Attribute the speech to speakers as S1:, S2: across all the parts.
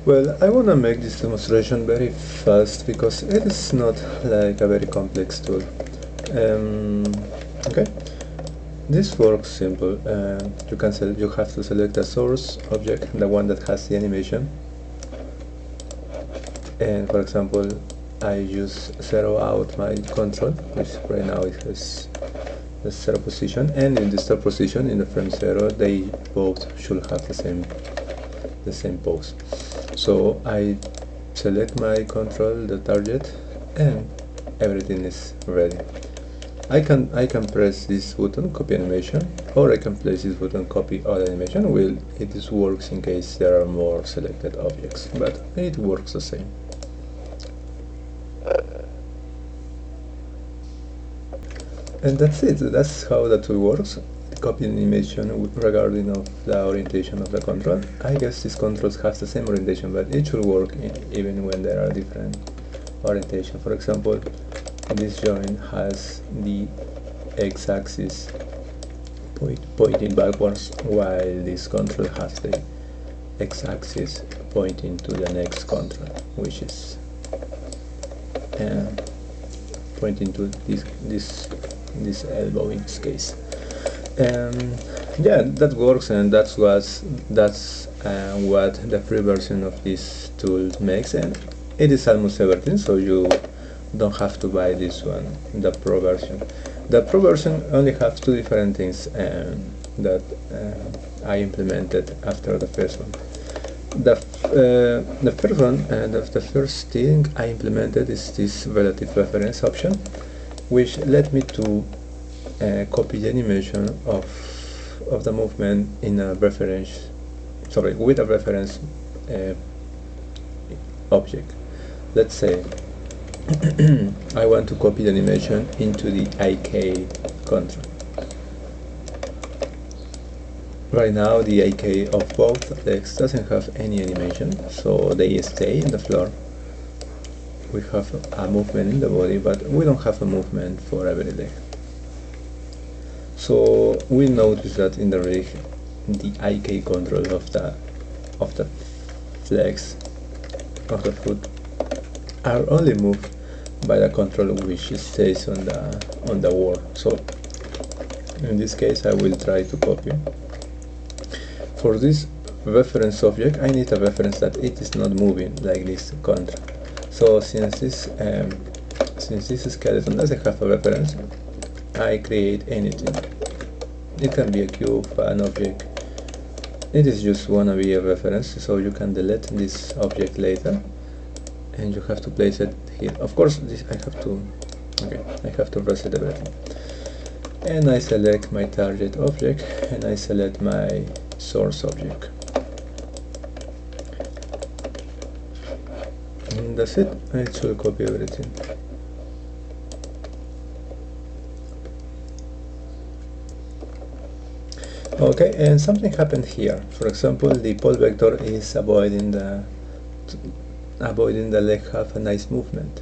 S1: Well, I want to make this demonstration very fast because it is not like a very complex tool. Okay, this works simple. You have to select a source object, the one that has the animation. And for example, I just zero out my control, which right now it has the zero position, and in the start position in the frame zero, they both should have the same pose. So I select my control, the target, and everything is ready. I can press this button, copy animation, or I can place this button, copy all animation. Well, it just works in case there are more selected objects, but it works the same. And that's it. That's how the tool works. Copy animation regarding of the orientation of the control. I guess these controls have the same orientation, but it should work even when there are different orientation. For example, this joint has the x-axis pointing backwards, while this control has the x-axis pointing to the next control, which is pointing to this elbow in this case. Yeah, that works, and that's what the free version of this tool makes, and it is almost everything, so you don't have to buy this one, the pro version. The pro version only has two different things that I implemented after the first one. The first one, the first thing I implemented is this relative reference option, which led me to copy the animation of the movement in a reference, with a reference object. Let's say I want to copy the animation into the IK control. Right now the IK of both legs doesn't have any animation, so they stay in the floor. We have a movement in the body, but we don't have a movement for every leg. So we notice that in the rig, the IK control of the flex of the foot are only moved by the control which stays on the wall. So in this case, I will try to copy. For this reference object, I need a reference that it is not moving like this control. So since this skeleton doesn't have a reference, I create anything. It can be a cube, an object. It is just wanna be a reference, so you can delete this object later, and you have to place it here. Of course, I have to reset everything. And I select my target object, and I select my source object. And that's it. It should copy everything. Okay, and something happened here. For example, the pole vector is avoiding the leg have a nice movement.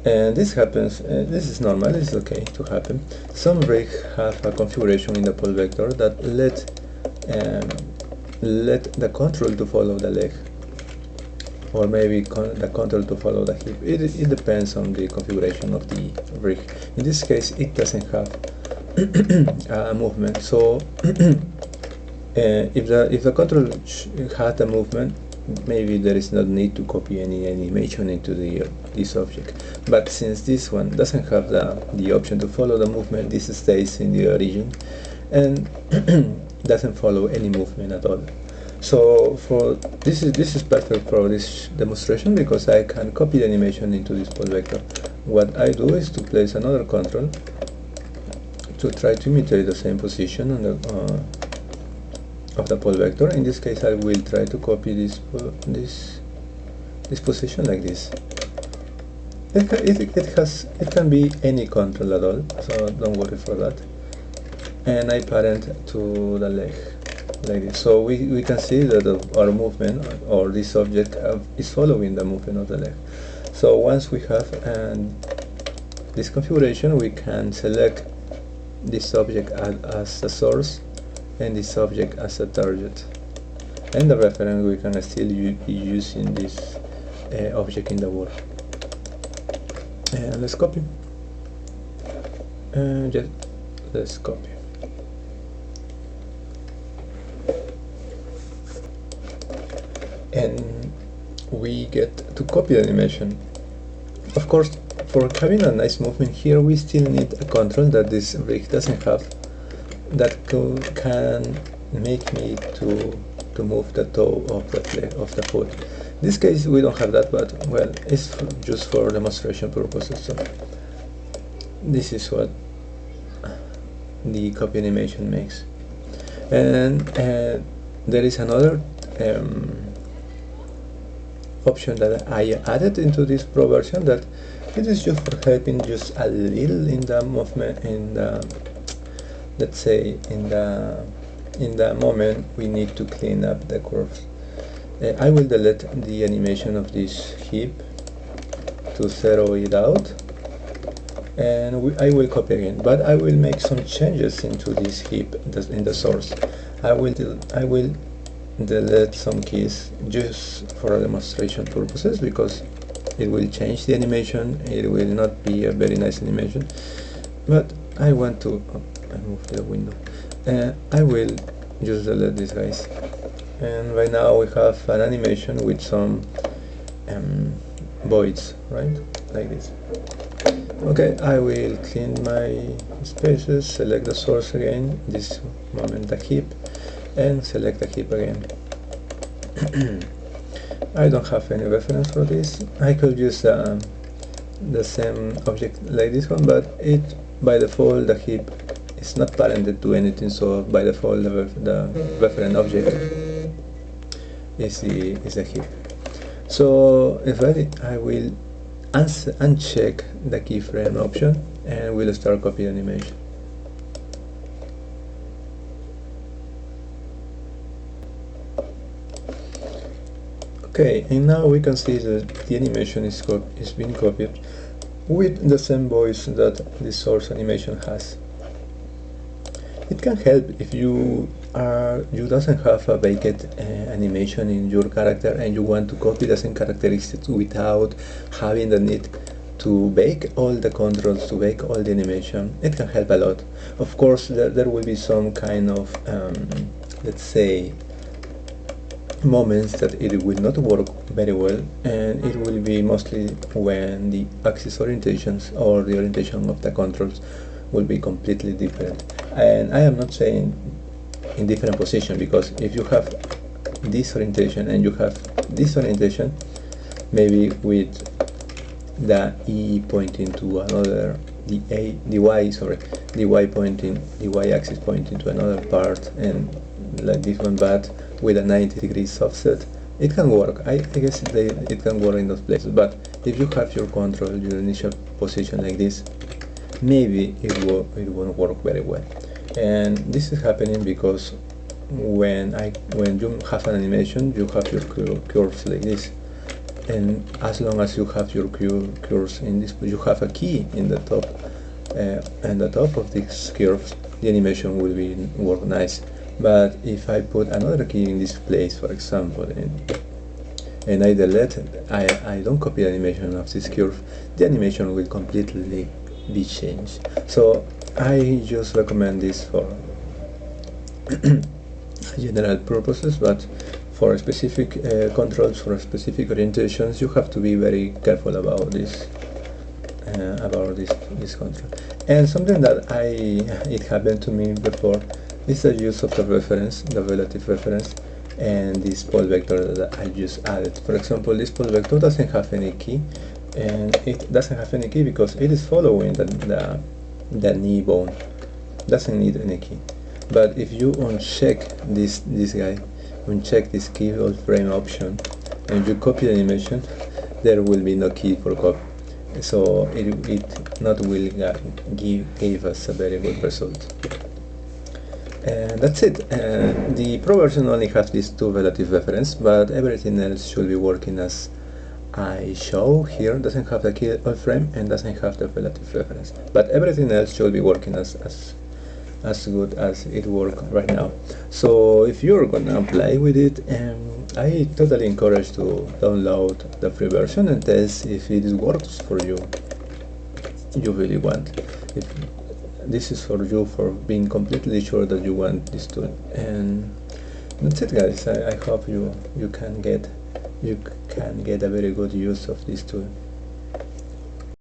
S1: And this happens, this is normal, it's okay to happen. Some rigs have a configuration in the pole vector that let the control to follow the leg, or maybe the control to follow the hip. It depends on the configuration of the rig. In this case, it doesn't have a movement, so if the control had a movement, maybe there is no need to copy any animation into this object. But since this one doesn't have the option to follow the movement, this stays in the origin and doesn't follow any movement at all. So for this is perfect for this demonstration, because I can copy the animation into this pole vector. What I do is to place another control to try to imitate the same position on of the pole vector. In this case, I will try to copy this position like this. It can be any control at all, so don't worry for that. And I parent to the leg like this. So we can see that our movement, or this object, is following the movement of the leg. So once we have this configuration, we can select this object as a source and this object as a target. and the reference we can still be using this object in the world. And let's copy, and just let's copy. And we get to copy the animation. Of course, for having a nice movement here, we still need a control that this rig doesn't have, that can make me to move the toe of the foot. In this case we don't have that, but well, it's just for demonstration purposes. So this is what the copy animation makes. And there is another option that I added into this Pro version, that it is just for helping just a little in the movement, in the, let's say, in the moment we need to clean up the curves. I will delete the animation of this hip to zero it out, and I will copy again, but I will make some changes into this hip in the source. I will delete some keys just for demonstration purposes, because it will change the animation. It will not be a very nice animation, but I want to move the window. I will just delete these guys, and right now we have an animation with some voids, right, like this. Okay, I will clean my spaces, select the source again, this moment the hip, and select the hip again. I don't have any reference for this. I could use the same object like this one, but by default the hip is not parented to anything, so by default the reference object is the hip. So if I will uncheck the keyframe option, and we'll start copy animation. Okay, and now we can see that the animation is being copied with the same voice that the source animation has. It can help if you doesn't have a baked animation in your character and you want to copy the same characteristics without having the need to bake all the controls, to bake all the animation. It can help a lot. Of course, there will be some kind of let's say moments that it will not work very well, and it will be mostly when the axis orientations or the orientation of the controls will be completely different. And I am not saying in different position, because if you have this orientation and you have this orientation, maybe with the E pointing to another, the Y axis pointing to another part, and like this one, but with a 90 degrees offset, it can work. I guess it can work in those places. But if you have your control, your initial position like this, maybe it won't work very well. And this is happening because when you have an animation, you have your curves like this, and as long as you have your curves in this, you have a key in the top, and the top of these curves, the animation will work nice. But if I put another key in this place, for example, and I delete it, I don't copy the animation of this curve, the animation will completely be changed. So I just recommend this for general purposes, but for specific controls, for specific orientations, you have to be very careful about this control. And something that it happened to me before is the use of the reference, the relative reference, and this pole vector that I just added. For example, this pole vector doesn't have any key, and it doesn't have any key because it is following the knee bone. Doesn't need any key. But if you uncheck this guy, uncheck this keyframe option, and you copy the animation, there will be no key for copy. So it not will give us a very good result. And that's it. The Pro version only has these two relative reference, but everything else should be working as I show here. Doesn't have the keyframe and doesn't have the relative reference, but everything else should be working as as good as it works right now. So if you're gonna play with it, I totally encourage to download the free version and test if it works for you. You really want. If this is for you, for being completely sure that you want this tool. And that's it, guys. I hope you can get a very good use of this tool.